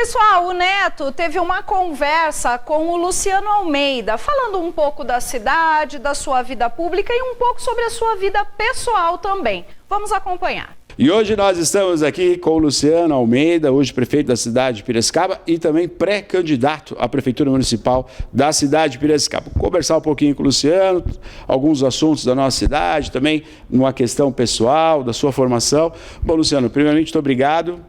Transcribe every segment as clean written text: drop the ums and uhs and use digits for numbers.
Pessoal, o Neto teve uma conversa com o Luciano Almeida, falando um pouco da cidade, da sua vida pública e um pouco sobre a sua vida pessoal também. Vamos acompanhar. E hoje nós estamos aqui com o Luciano Almeida, hoje prefeito da cidade de Piracicaba e também pré-candidato à Prefeitura Municipal da cidade de Piracicaba. Vou conversar um pouquinho com o Luciano, alguns assuntos da nossa cidade, também numa questão pessoal, da sua formação. Bom, Luciano, primeiramente, muito obrigado,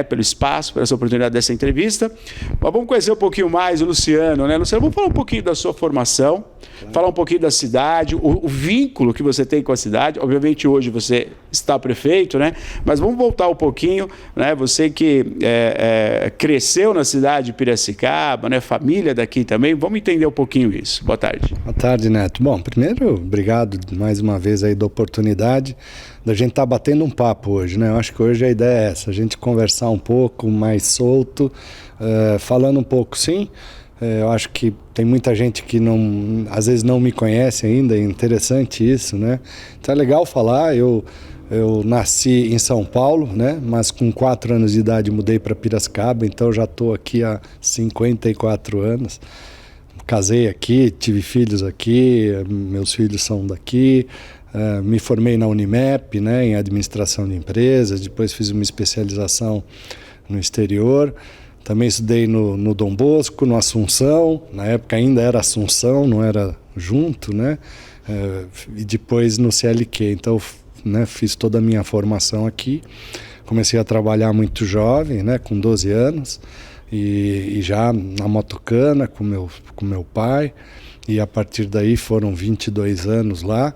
pelo espaço, por essa oportunidade dessa entrevista. Mas vamos conhecer um pouquinho mais o Luciano, Luciano, vamos falar um pouquinho da sua formação, falar um pouquinho da cidade, o vínculo que você tem com a cidade. Obviamente hoje você está prefeito, mas vamos voltar um pouquinho, você que cresceu na cidade de Piracicaba, família daqui também, vamos entender um pouquinho isso. Boa tarde. Boa tarde, Neto. Bom, primeiro, obrigado mais uma vez aí da oportunidade da gente estar batendo um papo hoje, Eu acho que hoje a ideia é essa, a gente conversar um pouco mais solto, falando um pouco, sim. Eu acho que tem muita gente que às vezes não me conhece ainda, é interessante isso, Então é legal falar, eu nasci em São Paulo, mas com 4 anos de idade mudei para Piracicaba, então já estou aqui há 54 anos. Casei aqui, tive filhos aqui, meus filhos são daqui. Me formei na Unimep, em administração de empresas, depois fiz uma especialização no exterior. Também estudei no Dom Bosco, no Assunção, na época ainda era Assunção, não era junto, e depois no CLQ. Então, fiz toda a minha formação aqui. Comecei a trabalhar muito jovem, com 12 anos, e já na motocana com meu pai. E a partir daí foram 22 anos lá.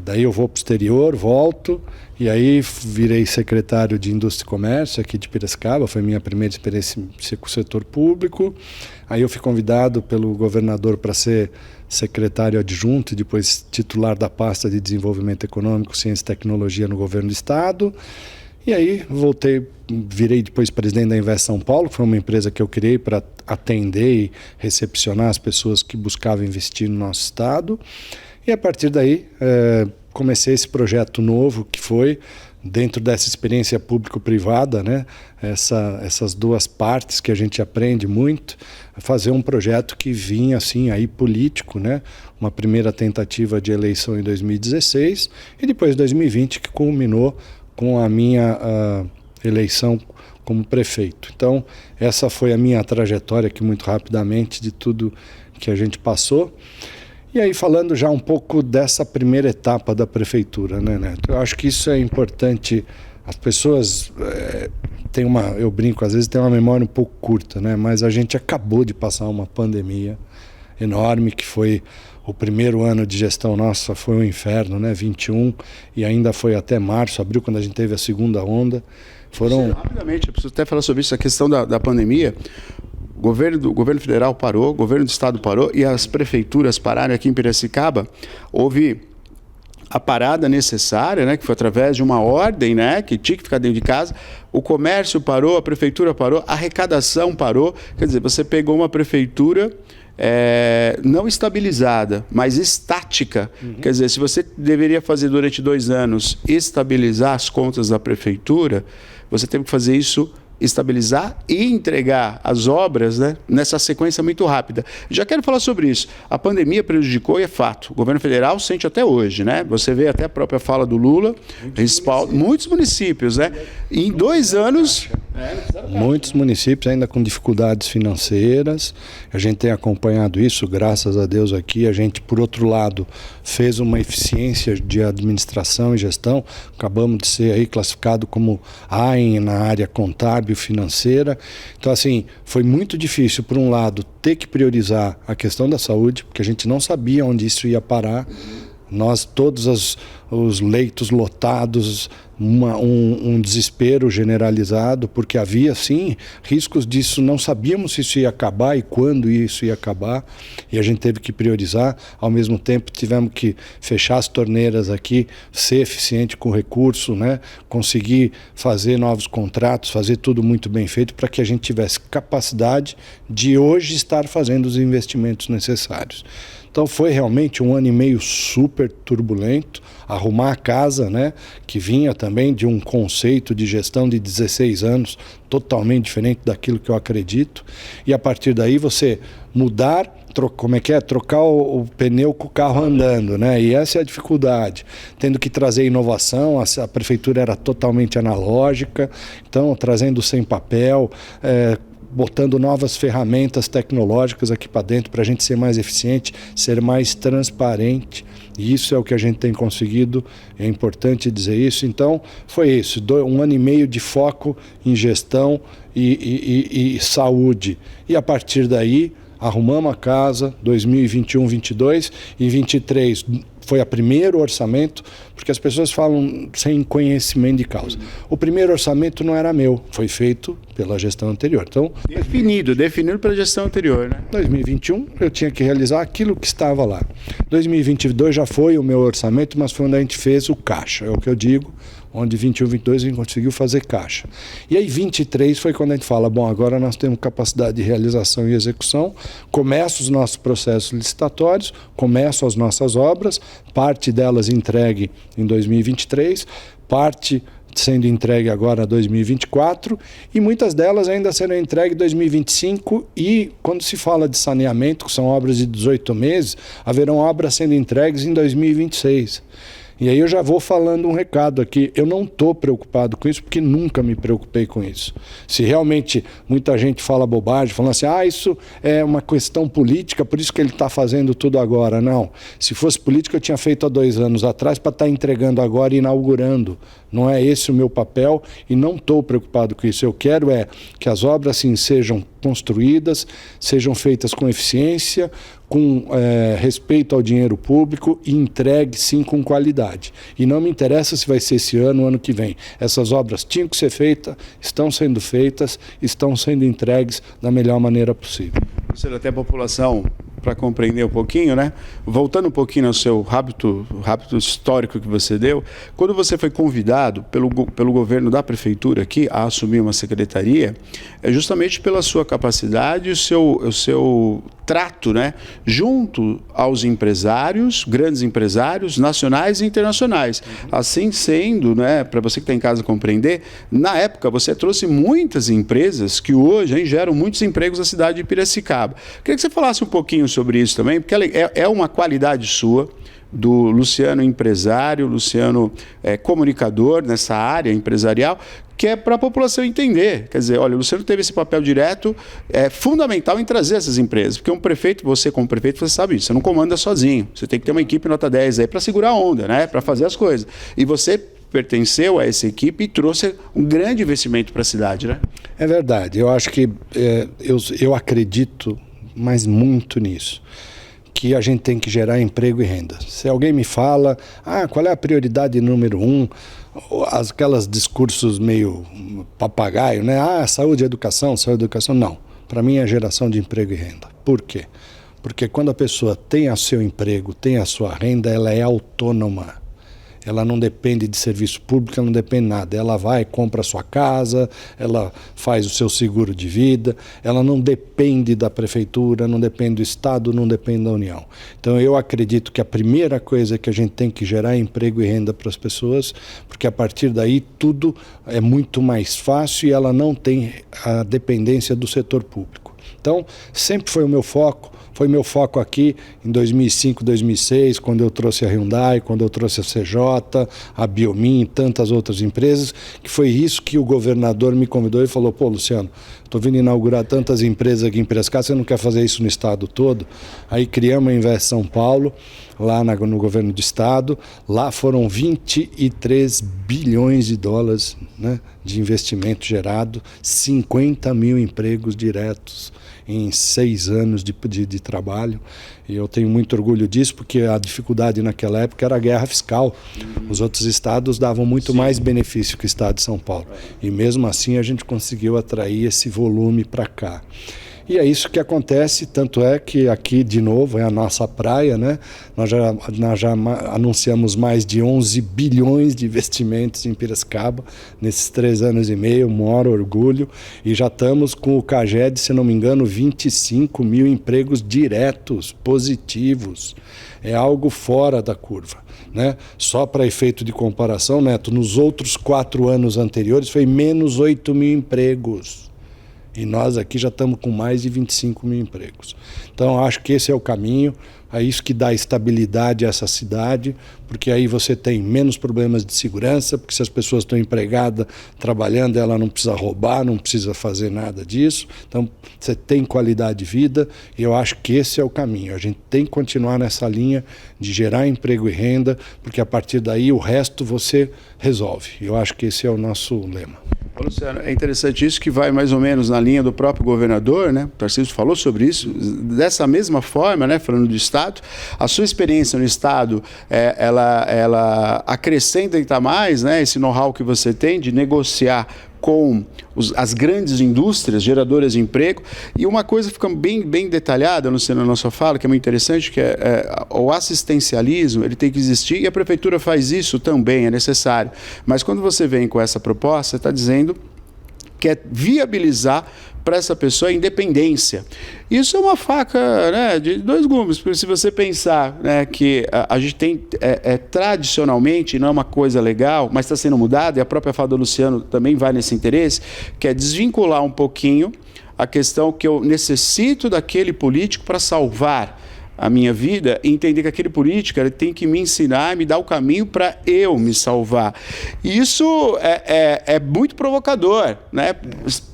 Daí eu vou para o exterior, volto, e aí virei secretário de Indústria e Comércio aqui de Piracicaba, foi minha primeira experiência com o setor público. Aí eu fui convidado pelo governador para ser secretário adjunto e depois titular da pasta de Desenvolvimento Econômico, Ciência e Tecnologia no governo do estado. E aí voltei, virei depois presidente da Invest São Paulo, que foi uma empresa que eu criei para atender e recepcionar as pessoas que buscavam investir no nosso estado. E a partir daí, comecei esse projeto novo, que foi, dentro dessa experiência público-privada, essas duas partes que a gente aprende muito, fazer um projeto que vinha assim, aí político, uma primeira tentativa de eleição em 2016 e depois 2020, que culminou com a minha eleição como prefeito. Então, essa foi a minha trajetória aqui, muito rapidamente, de tudo que a gente passou. E aí, falando já um pouco dessa primeira etapa da prefeitura, Neto? Eu acho que isso é importante. As pessoas eu brinco, às vezes tem uma memória um pouco curta, mas a gente acabou de passar uma pandemia enorme, que foi o primeiro ano de gestão nossa, foi um inferno, 21, e ainda foi até março, abril, quando a gente teve a segunda onda. Rapidamente, eu preciso até falar sobre isso, a questão da pandemia. O governo federal parou, o governo do estado parou e as prefeituras pararam. Aqui em Piracicaba. Houve a parada necessária, que foi através de uma ordem, que tinha que ficar dentro de casa. O comércio parou, a prefeitura parou, a arrecadação parou. Quer dizer, você pegou uma prefeitura não estabilizada, mas estática. Quer dizer, se você deveria fazer durante 2 anos estabilizar as contas da prefeitura, você teve que fazer isso, estabilizar e entregar as obras nessa sequência muito rápida. Já quero falar sobre isso. A pandemia prejudicou e é fato. O governo federal sente até hoje, Você vê até a própria fala do Lula, muitos municípios, Em 2 anos... Muitos municípios ainda com dificuldades financeiras. A gente tem acompanhado isso, graças a Deus aqui. A gente, por outro lado, fez uma eficiência de administração e gestão. Acabamos de ser aí classificado como AIN na área contábil financeira. Então, assim, foi muito difícil, por um lado, ter que priorizar a questão da saúde, porque a gente não sabia onde isso ia parar. Nós, todos os leitos lotados, um desespero generalizado, porque havia, sim, riscos disso, não sabíamos se isso ia acabar e quando isso ia acabar, e a gente teve que priorizar. Ao mesmo tempo, tivemos que fechar as torneiras aqui, ser eficiente com recurso, conseguir fazer novos contratos, fazer tudo muito bem feito, para que a gente tivesse capacidade de hoje estar fazendo os investimentos necessários. Então foi realmente um ano e meio super turbulento. A arrumar a casa, né, que vinha também de um conceito de gestão de 16 anos, totalmente diferente daquilo que eu acredito, e a partir daí você mudar, trocar o pneu com o carro andando, né? E essa é a dificuldade, tendo que trazer inovação. A prefeitura era totalmente analógica, então trazendo sem papel, botando novas ferramentas tecnológicas aqui para dentro para a gente ser mais eficiente, ser mais transparente. E isso é o que a gente tem conseguido, é importante dizer isso. Então, foi isso, 1 ano e meio de foco em gestão e saúde. E a partir daí, arrumamos a casa, 2021, 2022 e 2023 foi o primeiro orçamento, porque as pessoas falam sem conhecimento de causa. O primeiro orçamento não era meu, foi feito pela gestão anterior. Então, definido pela gestão anterior, né? 2021 eu tinha que realizar aquilo que estava lá. 2022 já foi o meu orçamento, mas foi onde a gente fez o caixa, é o que eu digo, onde 21, 22 a gente conseguiu fazer caixa. E aí 23 foi quando a gente fala, bom, agora nós temos capacidade de realização e execução, começam os nossos processos licitatórios, começam as nossas obras, parte delas entregue em 2023, parte sendo entregue agora em 2024 e muitas delas ainda serão entregues em 2025 e quando se fala de saneamento, que são obras de 18 meses, haverão obras sendo entregues em 2026. E aí eu já vou falando um recado aqui, eu não estou preocupado com isso porque nunca me preocupei com isso. Se realmente muita gente fala bobagem, falando assim, isso é uma questão política, por isso que ele está fazendo tudo agora. Não, se fosse política eu tinha feito há 2 anos atrás para estar entregando agora e inaugurando. Não é esse o meu papel e não estou preocupado com isso. Eu quero que as obras sim sejam construídas, sejam feitas com eficiência, com respeito ao dinheiro público e entregue sim com qualidade. E não me interessa se vai ser esse ano ou ano que vem. Essas obras tinham que ser feitas, estão sendo feitas, estão sendo entregues da melhor maneira possível. Até a população, para compreender um pouquinho, né? Voltando um pouquinho ao seu rápido histórico que você deu, quando você foi convidado pelo governo da prefeitura aqui a assumir uma secretaria, é justamente pela sua capacidade e o seu trato, né, junto aos empresários, grandes empresários, nacionais e internacionais. Assim sendo, né, para você que está em casa compreender, na época você trouxe muitas empresas que hoje geram muitos empregos na cidade de Piracicaba. Queria que você falasse um pouquinho sobre isso também, porque é uma qualidade sua, do Luciano empresário, Luciano comunicador nessa área empresarial, que é para a população entender. Quer dizer, olha, o Luciano teve esse papel direto, fundamental em trazer essas empresas, porque um prefeito, você como prefeito, você sabe isso, você não comanda sozinho, você tem que ter uma equipe nota 10 aí para segurar a onda, né, para fazer as coisas. E você pertenceu a essa equipe e trouxe um grande investimento para a cidade, né? É verdade, eu acho que eu acredito, mas muito nisso, que a gente tem que gerar emprego e renda. Se alguém me fala, qual é a prioridade número 1, aquelas discursos meio papagaio, né? Saúde e educação, não. Para mim é geração de emprego e renda. Por quê? Porque quando a pessoa tem o seu emprego, tem a sua renda, ela é autônoma. Ela não depende de serviço público, ela não depende de nada. Ela vai, compra a sua casa, ela faz o seu seguro de vida, ela não depende da prefeitura, não depende do Estado, não depende da União. Então eu acredito que a primeira coisa que a gente tem que gerar é emprego e renda para as pessoas, porque a partir daí tudo é muito mais fácil e ela não tem a dependência do setor público. Então sempre foi o meu foco. Foi meu foco aqui em 2005, 2006, quando eu trouxe a Hyundai, quando eu trouxe a CJ, a Biomin e tantas outras empresas, que foi isso que o governador me convidou e falou, Luciano, estou vindo inaugurar tantas empresas aqui em Piracicaba, você não quer fazer isso no estado todo? Aí criamos a Invest São Paulo, lá no governo do estado, lá foram 23 bilhões de dólares, né, de investimento gerado, 50 mil empregos diretos em 6 anos de trabalho, e eu tenho muito orgulho disso, porque a dificuldade naquela época era a guerra fiscal. Os outros estados davam muito mais benefício que o estado de São Paulo, e mesmo assim a gente conseguiu atrair esse volume para cá. E é isso que acontece, tanto é que aqui, de novo, é a nossa praia, né? Nós já anunciamos mais de 11 bilhões de investimentos em Piracicaba nesses 3 anos e meio, maior orgulho, e já estamos com o CAGED, se não me engano, 25 mil empregos diretos, positivos. É algo fora da curva. né? Só para efeito de comparação, Neto, nos outros 4 anos anteriores foi menos 8 mil empregos. E nós aqui já estamos com mais de 25 mil empregos. Então, acho que esse é o caminho, é isso que dá estabilidade a essa cidade, porque aí você tem menos problemas de segurança, porque se as pessoas estão empregadas, trabalhando, ela não precisa roubar, não precisa fazer nada disso. Então, você tem qualidade de vida e eu acho que esse é o caminho. A gente tem que continuar nessa linha de gerar emprego e renda, porque a partir daí o resto você resolve. Eu acho que esse é o nosso lema. Luciano, é interessante isso, que vai mais ou menos na linha do próprio governador, né? O Tarcísio falou sobre isso, dessa mesma forma, né? Falando do Estado, a sua experiência no Estado, ela acrescenta ainda mais, né? Esse know-how que você tem de negociar com as grandes indústrias geradoras de emprego. E uma coisa fica bem detalhada, Luciano, na nossa fala, que é muito interessante, que o assistencialismo, ele tem que existir, e a prefeitura faz isso também, é necessário. Mas quando você vem com essa proposta, você está dizendo que é viabilizar para essa pessoa a independência. Isso é uma faca, né, de 2 gumes, porque se você pensar, né, que a gente tem, tradicionalmente, não é uma coisa legal, mas está sendo mudado, e a própria fala do Luciano também vai nesse interesse, que é desvincular um pouquinho a questão que eu necessito daquele político para salvar a minha vida, e entender que aquele político ele tem que me ensinar, me dar o caminho para eu me salvar. E isso é muito provocador, né?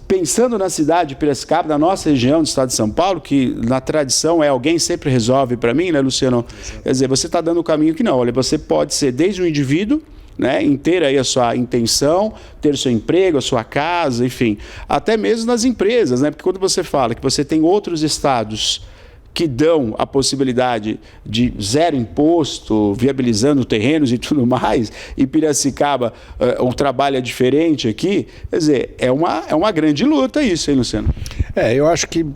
Pensando na cidade de Piracicaba, na nossa região do estado de São Paulo, que na tradição alguém sempre resolve para mim, né, Luciano? Exato. Quer dizer, você está dando o caminho que não. Olha, você pode ser desde um indivíduo, né, em ter aí a sua intenção, ter o seu emprego, a sua casa, enfim, até mesmo nas empresas, né? Porque quando você fala que você tem outros estados que dão a possibilidade de 0 imposto, viabilizando terrenos e tudo mais, e Piracicaba, o trabalho é diferente aqui, quer dizer, é uma grande luta isso, hein, Luciano? Eu acho que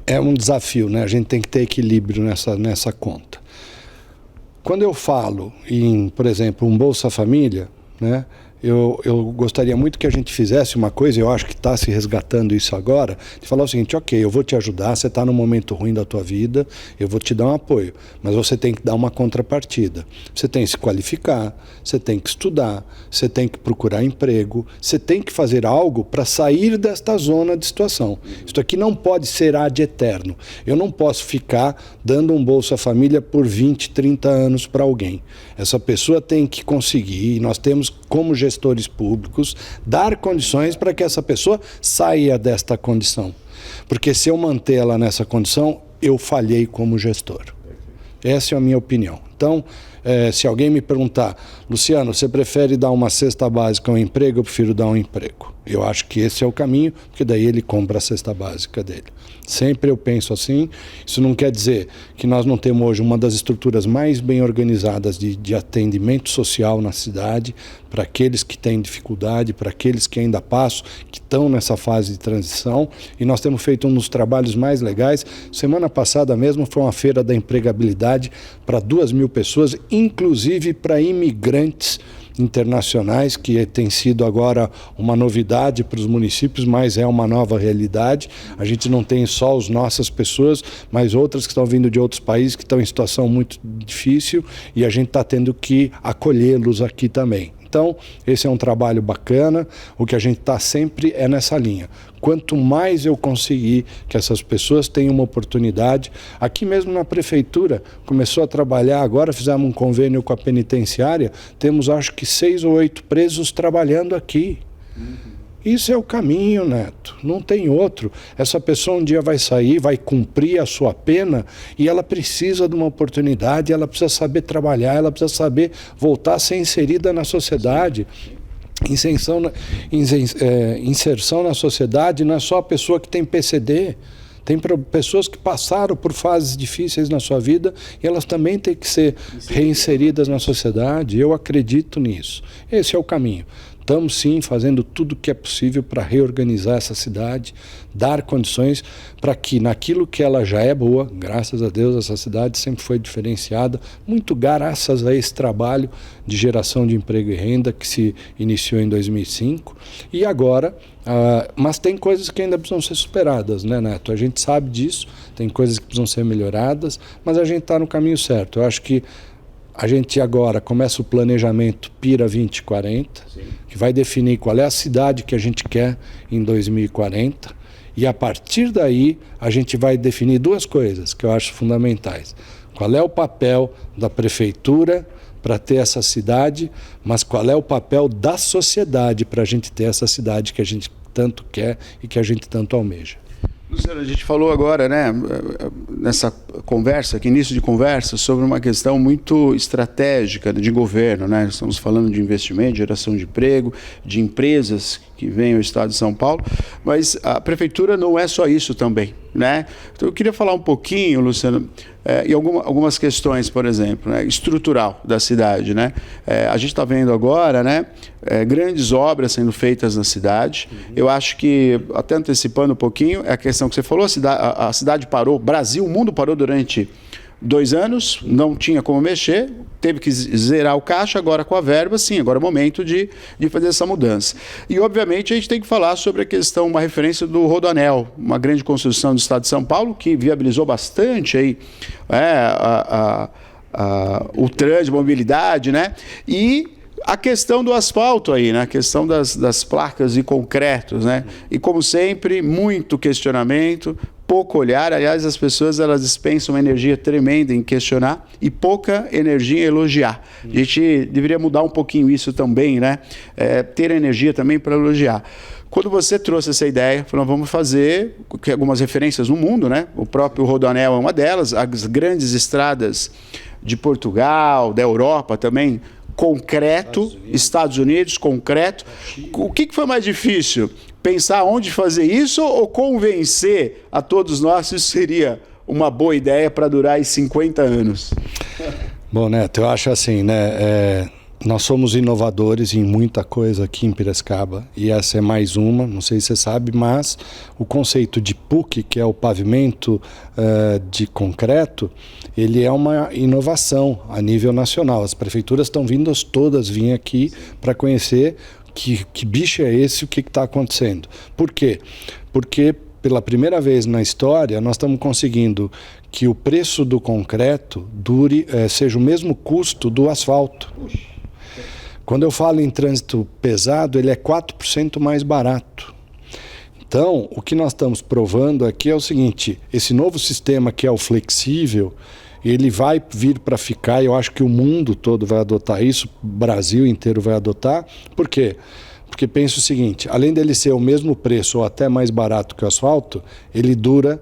é um desafio, né? A gente tem que ter equilíbrio nessa conta. Quando eu falo em, por exemplo, um Bolsa Família, né? Eu gostaria muito que a gente fizesse uma coisa, eu acho que está se resgatando isso agora, de falar o seguinte: ok, eu vou te ajudar, você está num momento ruim da tua vida, eu vou te dar um apoio, mas você tem que dar uma contrapartida. Você tem que se qualificar, você tem que estudar, você tem que procurar emprego, você tem que fazer algo para sair desta zona de situação. Isso aqui não pode ser ad eterno. Eu não posso ficar dando um Bolsa Família por 20, 30 anos para alguém. Essa pessoa tem que conseguir, e nós temos como gestores públicos, dar condições para que essa pessoa saia desta condição. Porque se eu manter ela nessa condição, eu falhei como gestor. Essa é a minha opinião. Então, se alguém me perguntar: Luciano, você prefere dar uma cesta básica ou um emprego? Eu prefiro dar um emprego. Eu acho que esse é o caminho, porque daí ele compra a cesta básica dele. Sempre eu penso assim. Isso não quer dizer que nós não temos hoje uma das estruturas mais bem organizadas de atendimento social na cidade, para aqueles que têm dificuldade, para aqueles que ainda passam, que estão nessa fase de transição, e nós temos feito um dos trabalhos mais legais. Semana passada mesmo foi uma feira da empregabilidade para 2.000 pessoas, inclusive para imigrantes internacionais, que tem sido agora uma novidade para os municípios, mas é uma nova realidade. A gente não tem só as nossas pessoas, mas outras que estão vindo de outros países que estão em situação muito difícil, e a gente está tendo que acolhê-los aqui também. Então, esse é um trabalho bacana. O que a gente está sempre é nessa linha. Quanto mais eu conseguir que essas pessoas tenham uma oportunidade, aqui mesmo na prefeitura, começou a trabalhar agora, fizemos um convênio com a penitenciária, temos acho que 6 ou 8 presos trabalhando aqui. Isso é o caminho, Neto, não tem outro. Essa pessoa um dia vai sair, vai cumprir a sua pena, e ela precisa de uma oportunidade, ela precisa saber trabalhar, ela precisa saber voltar a ser inserida na sociedade. Inserção na sociedade não é só a pessoa que tem PCD. Tem pessoas que passaram por fases difíceis na sua vida e elas também têm que ser reinseridas na sociedade. Eu acredito nisso. Esse é o caminho. Estamos, sim, fazendo tudo o que é possível para reorganizar essa cidade, dar condições para que, naquilo que ela já é boa, graças a Deus, essa cidade sempre foi diferenciada, muito graças a esse trabalho de geração de emprego e renda que se iniciou em 2005. E agora, mas tem coisas que ainda precisam ser superadas, né, Neto? A gente sabe disso, tem coisas que precisam ser melhoradas, mas a gente está no caminho certo. Eu acho que A gente agora começa o planejamento Pira 2040, sim, que vai definir qual é a cidade que a gente quer em 2040. E a partir daí a gente vai definir duas coisas que eu acho fundamentais. Qual é o papel da prefeitura para ter essa cidade, mas qual é o papel da sociedade para a gente ter essa cidade que a gente tanto quer e que a gente tanto almeja. Luciano, a gente falou agora, né, nessa conversa, aqui, início de conversa, sobre uma questão muito estratégica de governo, né? Estamos falando de investimento, de geração de emprego, de empresas que vêm ao estado de São Paulo, mas a prefeitura não é só isso também, né? Então eu queria falar um pouquinho, Luciano, em algumas questões, por exemplo, né, estrutural da cidade, né? A gente está vendo agora, né, grandes obras sendo feitas na cidade. Eu acho que, até antecipando um pouquinho, é a questão que você falou, a cidade parou, Brasil, o mundo parou durante 2 anos, não tinha como mexer, teve que zerar o caixa, agora com a verba, sim, agora é o momento de fazer essa mudança. E, obviamente, a gente tem que falar sobre a questão, uma referência do Rodoanel, uma grande construção do estado de São Paulo, que viabilizou bastante aí, o trânsito, a mobilidade, né? E a questão do asfalto aí, né? A questão das placas de concretos, né? E, como sempre, muito questionamento, pouco olhar. Aliás, as pessoas, elas dispensam uma energia tremenda em questionar e pouca energia em elogiar. A gente deveria mudar um pouquinho isso também, né? Ter energia também para elogiar. Quando você trouxe essa ideia, falou, vamos fazer algumas referências no mundo, né? O próprio Rodoanel é uma delas, as grandes estradas de Portugal, da Europa também, concreto, Estados Unidos, concreto. O que foi mais difícil? Pensar onde fazer isso ou convencer a todos nós que isso seria uma boa ideia para durar aí 50 anos? Bom, Neto, eu acho assim, né? Nós somos inovadores em muita coisa aqui em Piracicaba e essa é mais uma, não sei se você sabe, mas o conceito de PUC, que é o pavimento de concreto, ele é uma inovação a nível nacional. As prefeituras estão vindo todas vir aqui para conhecer que bicho é esse, o que está acontecendo. Por quê? Porque pela primeira vez na história nós estamos conseguindo que o preço do concreto seja o mesmo custo do asfalto. Quando eu falo em trânsito pesado, ele é 4% mais barato. Então, o que nós estamos provando aqui é o seguinte, esse novo sistema que é o flexível, ele vai vir para ficar, eu acho que o mundo todo vai adotar isso, o Brasil inteiro vai adotar. Por quê? Porque pensa o seguinte, além dele ser o mesmo preço ou até mais barato que o asfalto, ele dura,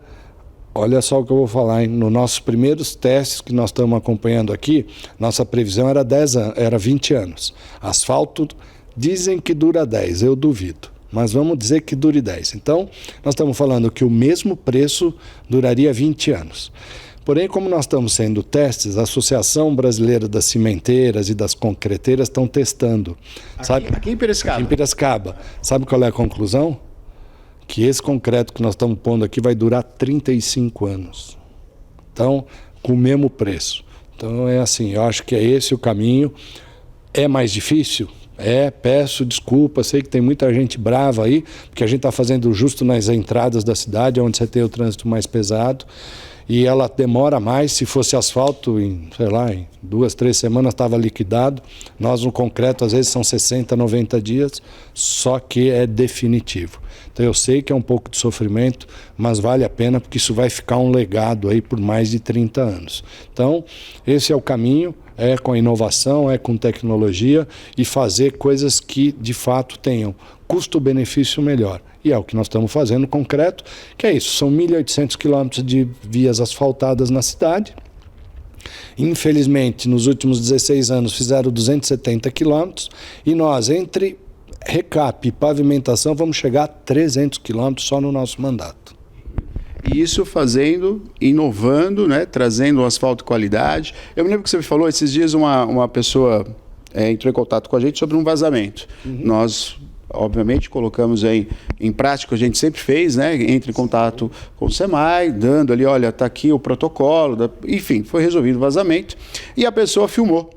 olha só o que eu vou falar, hein? Nos nossos primeiros testes que nós estamos acompanhando aqui, nossa previsão era 20 anos. Asfalto dizem que dura 10, eu duvido. Mas vamos dizer que dure 10. Então, nós estamos falando que o mesmo preço duraria 20 anos. Porém, como nós estamos sendo testes, a Associação Brasileira das Cimenteiras e das Concreteiras estão testando. Aqui em Piracicaba? Aqui em Piracicaba. Sabe qual é a conclusão? Que esse concreto que nós estamos pondo aqui vai durar 35 anos. Então, com o mesmo preço. Então, é assim, eu acho que é esse o caminho. É mais difícil? Peço desculpa, sei que tem muita gente brava aí, porque a gente está fazendo justo nas entradas da cidade, onde você tem o trânsito mais pesado, e ela demora mais. Se fosse asfalto, em 2, 3 semanas estava liquidado. Nós no concreto às vezes são 60, 90 dias, só que é definitivo. Então eu sei que é um pouco de sofrimento, mas vale a pena porque isso vai ficar um legado aí por mais de 30 anos. Então esse é o caminho, é com inovação, é com tecnologia e fazer coisas que de fato tenham custo-benefício melhor. E é o que nós estamos fazendo no concreto, que é isso, são 1.800 quilômetros de vias asfaltadas na cidade. Infelizmente, nos últimos 16 anos fizeram 270 quilômetros e nós, entre recap e pavimentação, vamos chegar a 300 quilômetros só no nosso mandato. E isso fazendo, inovando, né, trazendo um asfalto de qualidade. Eu me lembro que você falou, esses dias uma pessoa entrou em contato com a gente sobre um vazamento. Nós, obviamente, colocamos aí em prática, a gente sempre fez, né? Entra em contato com o SEMAI, dando ali, olha, está aqui o protocolo, enfim, foi resolvido o vazamento. E a pessoa filmou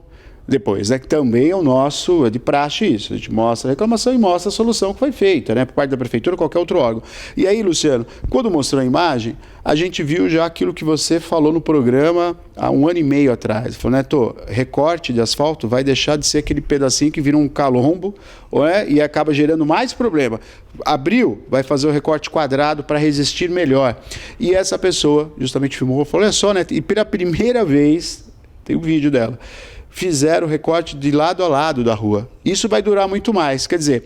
depois, né? Que também é o nosso, é de praxe isso. A gente mostra a reclamação e mostra a solução que foi feita, né? Por parte da prefeitura ou qualquer outro órgão. E aí, Luciano, quando mostrou a imagem, a gente viu já aquilo que você falou no programa há 1 ano e meio atrás. Falou, Neto, recorte de asfalto vai deixar de ser aquele pedacinho que vira um calombo, né? E acaba gerando mais problema. Abriu, vai fazer o recorte quadrado para resistir melhor. E essa pessoa justamente filmou, falou, olha só, Neto, e pela primeira vez, tem um vídeo dela, fizeram o recorte de lado a lado da rua. Isso vai durar muito mais. Quer dizer,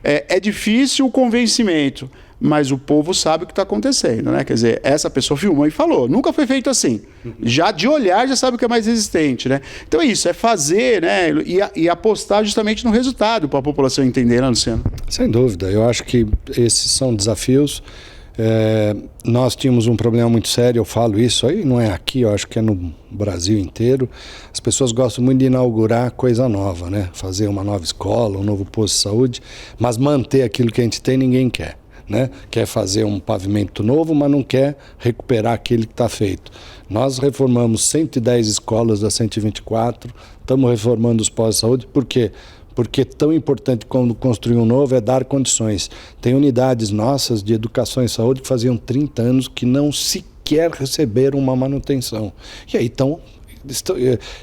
é difícil o convencimento, mas o povo sabe o que está acontecendo, né? Quer dizer, essa pessoa filmou e falou, nunca foi feito assim. Já de olhar, já sabe o que é mais resistente, né? Então é isso, é fazer, né? E apostar justamente no resultado para a população entender, né, Luciano? Sem dúvida, eu acho que esses são desafios. Nós tínhamos um problema muito sério, eu falo isso aí, não é aqui, eu acho que é no Brasil inteiro. As pessoas gostam muito de inaugurar coisa nova, né? Fazer uma nova escola, um novo posto de saúde, mas manter aquilo que a gente tem ninguém quer, né? Quer fazer um pavimento novo, mas não quer recuperar aquele que está feito. Nós reformamos 110 escolas das 124, estamos reformando os postos de saúde, por quê? Porque tão importante quando construir um novo é dar condições. Tem unidades nossas de educação e saúde que faziam 30 anos que não sequer receberam uma manutenção. E aí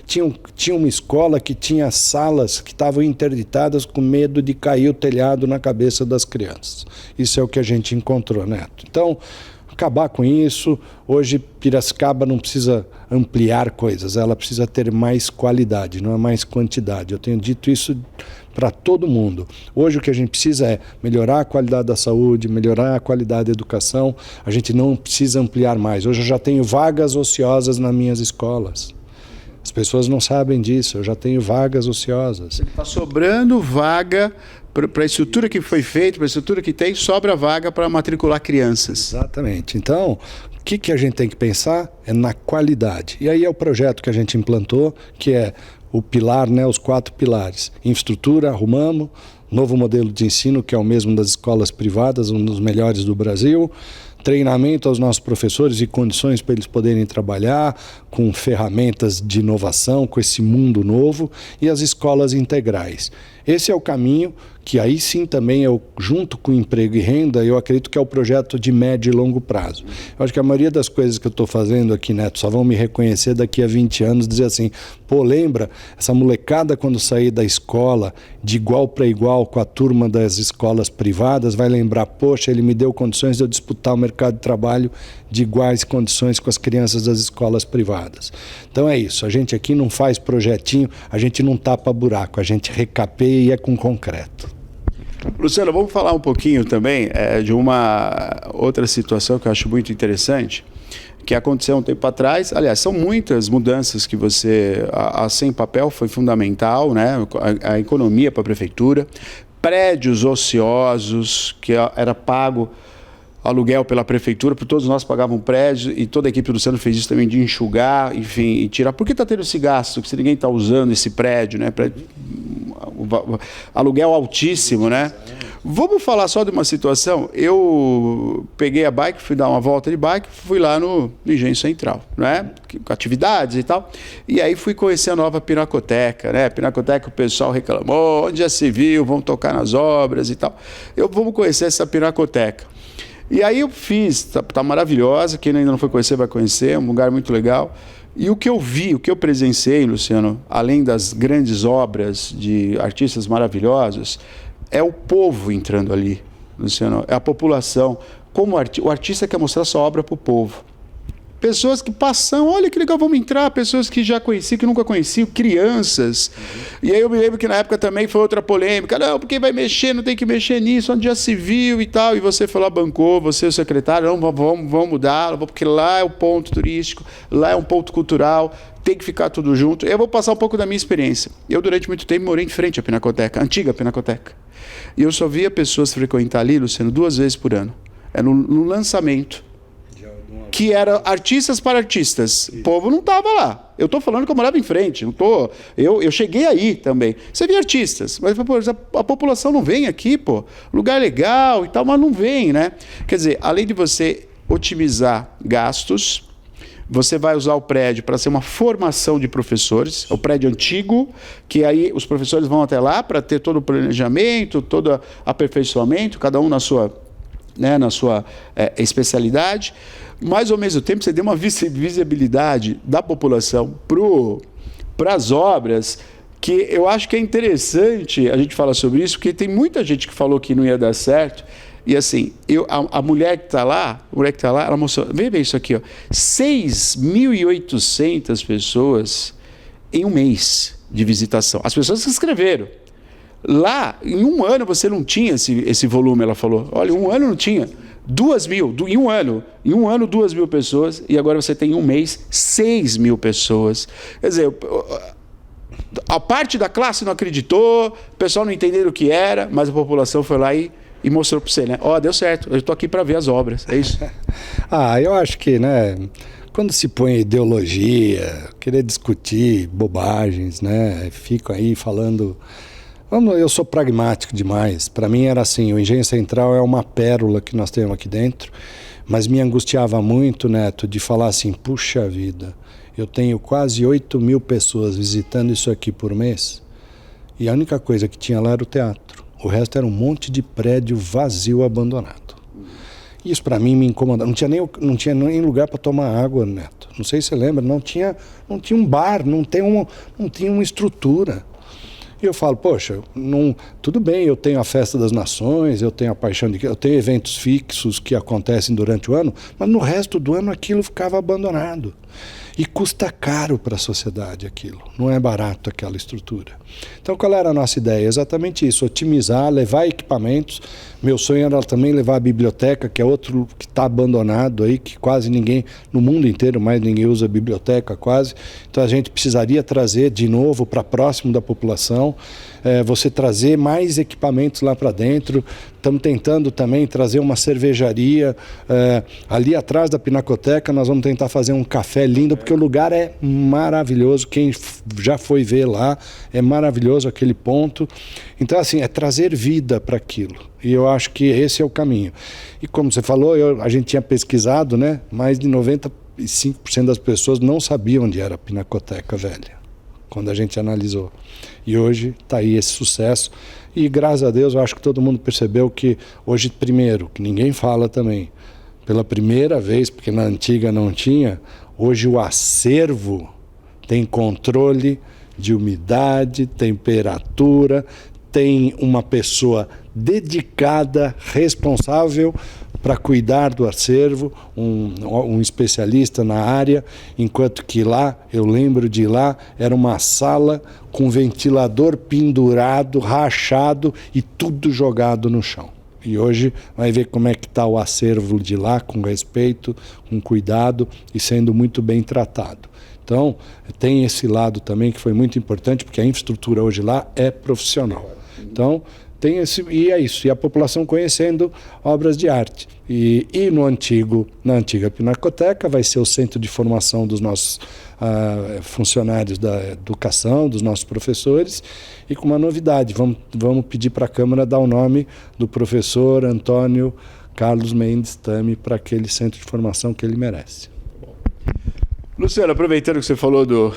tinha uma escola que tinha salas que estavam interditadas com medo de cair o telhado na cabeça das crianças. Isso é o que a gente encontrou, Neto. Então, acabar com isso. Hoje, Piracicaba não precisa ampliar coisas, ela precisa ter mais qualidade, não é mais quantidade. Eu tenho dito isso para todo mundo. Hoje o que a gente precisa é melhorar a qualidade da saúde, melhorar a qualidade da educação. A gente não precisa ampliar mais. Hoje eu já tenho vagas ociosas nas minhas escolas. As pessoas não sabem disso, eu já tenho vagas ociosas. Está sobrando vaga para a estrutura que foi feita, para a estrutura que tem, sobra vaga para matricular crianças. Exatamente. Então, o que a gente tem que pensar é na qualidade. E aí é o projeto que a gente implantou, que é o pilar, né, os 4 pilares. Infraestrutura, arrumamos, novo modelo de ensino, que é o mesmo das escolas privadas, um dos melhores do Brasil, treinamento aos nossos professores e condições para eles poderem trabalhar com ferramentas de inovação, com esse mundo novo, e as escolas integrais. Esse é o caminho que aí sim também, junto com emprego e renda, eu acredito que é o projeto de médio e longo prazo. Eu acho que a maioria das coisas que eu estou fazendo aqui, Neto, só vão me reconhecer daqui a 20 anos, dizer assim, pô, lembra, essa molecada quando sair da escola, de igual para igual com a turma das escolas privadas, vai lembrar, poxa, ele me deu condições de eu disputar o mercado de trabalho de iguais condições com as crianças das escolas privadas. Então é isso, a gente aqui não faz projetinho, a gente não tapa buraco, a gente recapeia e é com concreto. Luciano, vamos falar um pouquinho também de uma outra situação que eu acho muito interessante, que aconteceu um tempo atrás. Aliás, são muitas mudanças que você... A Sem Papel foi fundamental, né? A economia para a prefeitura, prédios ociosos, que era pago aluguel pela prefeitura, porque todos nós pagávamos prédio e toda a equipe do Luciano fez isso também de enxugar, enfim, e tirar. Por que está tendo esse gasto? Se ninguém está usando esse prédio, né? Aluguel altíssimo, né? Vamos falar só de uma situação. Eu peguei a bike, fui dar uma volta de bike, fui lá no Engenho Central, né? Com atividades e tal. E aí fui conhecer a nova Pinacoteca, né? Pinacoteca, o pessoal reclamou, onde já se viu, vão tocar nas obras e tal. Vamos conhecer essa Pinacoteca. E aí eu fiz, tá maravilhosa, quem ainda não foi conhecer vai conhecer, é um lugar muito legal. E o que eu vi, o que eu presenciei, Luciano, além das grandes obras de artistas maravilhosos, é o povo entrando ali, Luciano, é a população. Como o artista quer mostrar sua obra para o povo. Pessoas que passam, olha que legal, vamos entrar, pessoas que já conheci, que nunca conheci, crianças. E aí eu me lembro que na época também foi outra polêmica, não, porque vai mexer, não tem que mexer nisso, onde já se viu e tal. E você foi lá, bancou, você, o secretário, não, vamos mudar, porque lá é o ponto turístico, lá é um ponto cultural, tem que ficar tudo junto. Eu vou passar um pouco da minha experiência. Eu, durante muito tempo, morei em frente à Pinacoteca, a antiga Pinacoteca. E eu só via pessoas frequentar ali, Luciano, 2 vezes por ano. É no lançamento. Que era artistas para artistas. O povo não estava lá. Eu estou falando que eu morava em frente. Eu cheguei aí também. Você vê artistas, mas a população não vem aqui, pô. Lugar legal e tal, mas não vem, né? Quer dizer, além de você otimizar gastos, você vai usar o prédio para ser uma formação de professores, é o prédio antigo, que aí os professores vão até lá para ter todo o planejamento, todo o aperfeiçoamento, cada um na sua especialidade, mas ao mesmo tempo você deu uma visibilidade da população para as obras, que eu acho que é interessante a gente falar sobre isso, porque tem muita gente que falou que não ia dar certo, e assim, a mulher que está lá, ela mostrou, vem ver isso aqui, ó, 6.800 pessoas em um mês de visitação. As pessoas se inscreveram. Lá, em um ano, você não tinha esse volume, ela falou. Olha, em um ano não tinha. 2.000, em um ano, 2.000 pessoas, e agora você tem em um mês 6.000 pessoas. Quer dizer, a parte da classe não acreditou, o pessoal não entendeu o que era, mas a população foi lá e mostrou para você, né? Ó, deu certo, eu estou aqui para ver as obras, é isso? Eu acho que, né, quando se põe ideologia, querer discutir bobagens, né, fico aí falando... Eu sou pragmático demais. Para mim era assim, o Engenho Central é uma pérola que nós temos aqui dentro, mas me angustiava muito, Neto, de falar assim, puxa vida, eu tenho quase 8.000 pessoas visitando isso aqui por mês, e a única coisa que tinha lá era o teatro. O resto era um monte de prédio vazio, abandonado. Isso para mim me incomodava. Não tinha nem lugar para tomar água, Neto. Não sei se você lembra, não tinha um bar, não tinha uma estrutura. E eu falo, poxa, tudo bem, eu tenho a Festa das Nações, eu tenho a Paixão de Cristo, eu tenho eventos fixos que acontecem durante o ano, mas no resto do ano aquilo ficava abandonado. E custa caro para a sociedade aquilo, não é barato aquela estrutura. Então qual era a nossa ideia? Exatamente isso, otimizar, levar equipamentos. Meu sonho era também levar a biblioteca, que é outro que está abandonado aí, que quase ninguém, no mundo inteiro, mais ninguém usa biblioteca quase. Então a gente precisaria trazer de novo para próximo da população, você trazer mais equipamentos lá para dentro. Estamos tentando também trazer uma cervejaria. Ali atrás da Pinacoteca nós vamos tentar fazer um café lindo, porque o lugar é maravilhoso. Quem já foi ver lá, é maravilhoso aquele ponto. Então, assim, é trazer vida para aquilo. E eu acho que esse é o caminho. E como você falou, a gente tinha pesquisado, né? Mais de 95% das pessoas não sabiam onde era a Pinacoteca Velha, quando a gente analisou. E hoje está aí esse sucesso. E graças a Deus eu acho que todo mundo percebeu que hoje, primeiro, que ninguém fala também, pela primeira vez, porque na antiga não tinha, hoje o acervo tem controle de umidade, temperatura, tem uma pessoa dedicada, responsável para cuidar do acervo, um especialista na área, enquanto que lá, eu lembro de lá, era uma sala com ventilador pendurado, rachado e tudo jogado no chão. E hoje vai ver como é que está o acervo de lá, com respeito, com cuidado e sendo muito bem tratado. Então, tem esse lado também que foi muito importante, porque a infraestrutura hoje lá é profissional. Então, tem e é isso, e a população conhecendo obras de arte. E na antiga Pinacoteca vai ser o centro de formação dos nossos funcionários da educação, dos nossos professores, e com uma novidade, vamos pedir para a Câmara dar o nome do professor Antônio Carlos Mendes Tami para aquele centro de formação que ele merece. Luciano, aproveitando que você falou do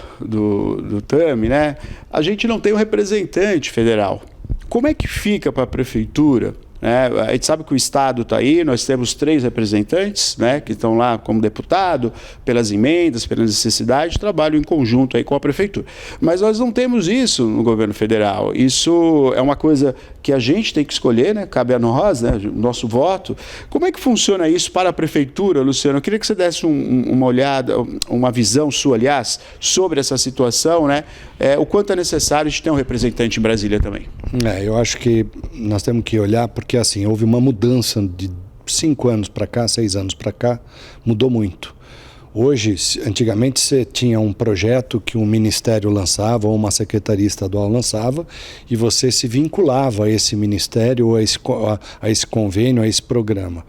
Tami, né? A gente não tem um representante federal. Como é que fica para a prefeitura? A gente sabe que o Estado está aí, nós temos 3 representantes, né, que estão lá como deputado, pelas emendas, pelas necessidades, trabalham em conjunto aí com a prefeitura. Mas nós não temos isso no governo federal. Isso é uma coisa que a gente tem que escolher, né, cabe a nós, né, nosso voto. Como é que funciona isso para a prefeitura, Luciano? Eu queria que você desse uma olhada, uma visão sua, aliás, sobre essa situação, né, o quanto é necessário a gente ter um representante em Brasília também. Eu acho que nós temos que olhar, porque assim, houve uma mudança de 5 anos para cá, 6 anos para cá, mudou muito. Hoje, antigamente você tinha um projeto que um ministério lançava ou uma secretaria estadual lançava e você se vinculava a esse ministério ou a esse convênio, a esse programa.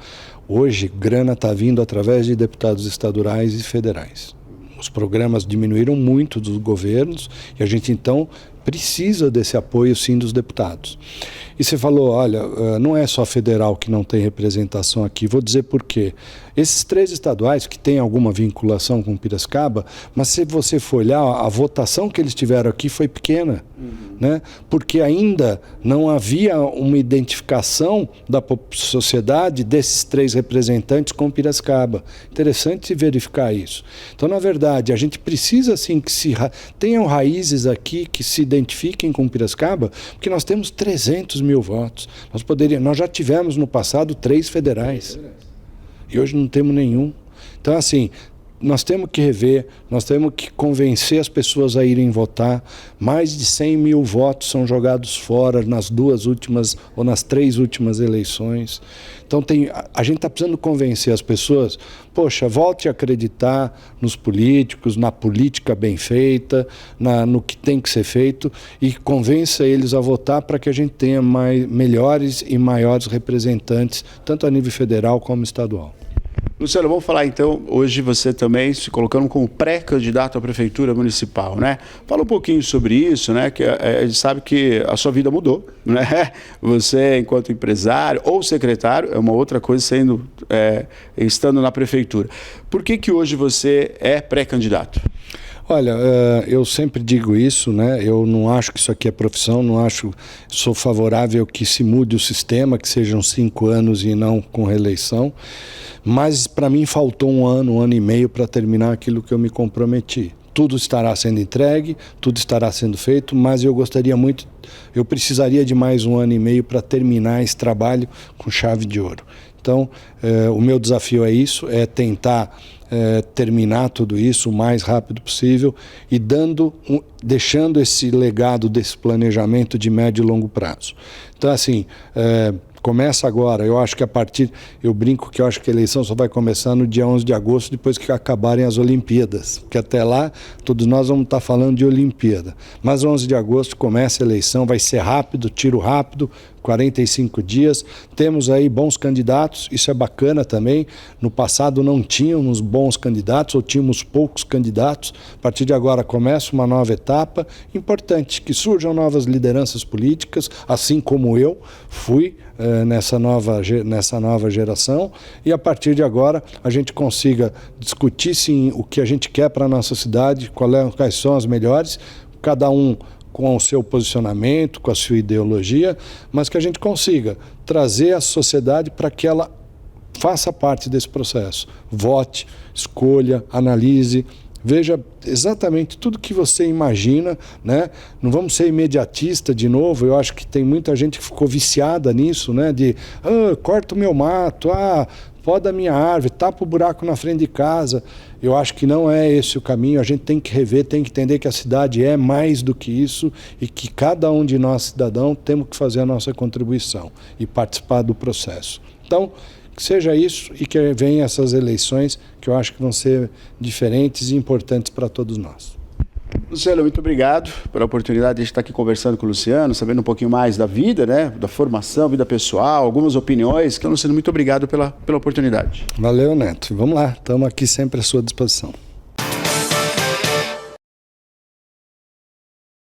Hoje, grana está vindo através de deputados estaduais e federais. Os programas diminuíram muito dos governos e a gente então precisa desse apoio, sim, dos deputados. E você falou, olha, não é só federal que não tem representação aqui, vou dizer por quê. Esses 3 estaduais que têm alguma vinculação com Piracicaba, mas se você for olhar, a votação que eles tiveram aqui foi pequena, né? Porque ainda não havia uma identificação da sociedade desses 3 representantes com Piracicaba. Interessante verificar isso. Então, na verdade, a gente precisa, sim, que tenham raízes aqui que se identifiquem com Piracicaba, porque nós temos 300 mil votos. Nós já tivemos no passado 3 federais. E hoje não temos nenhum. Então, assim, nós temos que rever, nós temos que convencer as pessoas a irem votar. Mais de 100 mil votos são jogados fora nas 2 últimas ou nas 3 últimas eleições. Então, a gente está precisando convencer as pessoas, poxa, volte a acreditar nos políticos, na política bem feita, no que tem que ser feito, e convença eles a votar para que a gente tenha melhores e maiores representantes, tanto a nível federal como estadual. Luciano, vamos falar então, hoje você também se colocando como pré-candidato à Prefeitura Municipal, né? Fala um pouquinho sobre isso, né? Que a gente sabe que a sua vida mudou, né? Você, enquanto empresário ou secretário, é uma outra coisa estando na Prefeitura. Por que hoje você é pré-candidato? Olha, eu sempre digo isso, né? Eu não acho que isso aqui é profissão, sou favorável que se mude o sistema, que sejam 5 anos e não com reeleição, mas para mim faltou um ano e meio para terminar aquilo que eu me comprometi. Tudo estará sendo entregue, tudo estará sendo feito, mas eu precisaria de mais 1 ano e meio para terminar esse trabalho com chave de ouro. Então, o meu desafio é isso, é tentar terminar tudo isso o mais rápido possível e deixando esse legado desse planejamento de médio e longo prazo. Então, assim, começa agora, eu brinco que eu acho que a eleição só vai começar no dia 11 de agosto, depois que acabarem as Olimpíadas, porque até lá todos nós vamos estar falando de Olimpíada. Mas 11 de agosto começa a eleição, vai ser rápido, tiro rápido, 45 dias, temos aí bons candidatos, isso é bacana também. No passado não tínhamos bons candidatos ou tínhamos poucos candidatos, a partir de agora começa uma nova etapa, importante que surjam novas lideranças políticas, assim como eu fui nessa nova geração, e a partir de agora a gente consiga discutir sim o que a gente quer para a nossa cidade, quais são as melhores, cada um com o seu posicionamento, com a sua ideologia, mas que a gente consiga trazer a sociedade para que ela faça parte desse processo. Vote, escolha, analise, veja exatamente tudo que você imagina, né? Não vamos ser imediatista de novo, eu acho que tem muita gente que ficou viciada nisso, né? De, corta o meu mato, poda a minha árvore, tapa o buraco na frente de casa. Eu acho que não é esse o caminho, a gente tem que rever, tem que entender que a cidade é mais do que isso e que cada um de nós, cidadão, temos que fazer a nossa contribuição e participar do processo. Então, que seja isso e que venham essas eleições que eu acho que vão ser diferentes e importantes para todos nós. Luciano, muito obrigado pela oportunidade de estar aqui conversando com o Luciano, sabendo um pouquinho mais da vida, né, da formação, vida pessoal, algumas opiniões. Então, Luciano, muito obrigado pela oportunidade. Valeu, Neto. Vamos lá, estamos aqui sempre à sua disposição.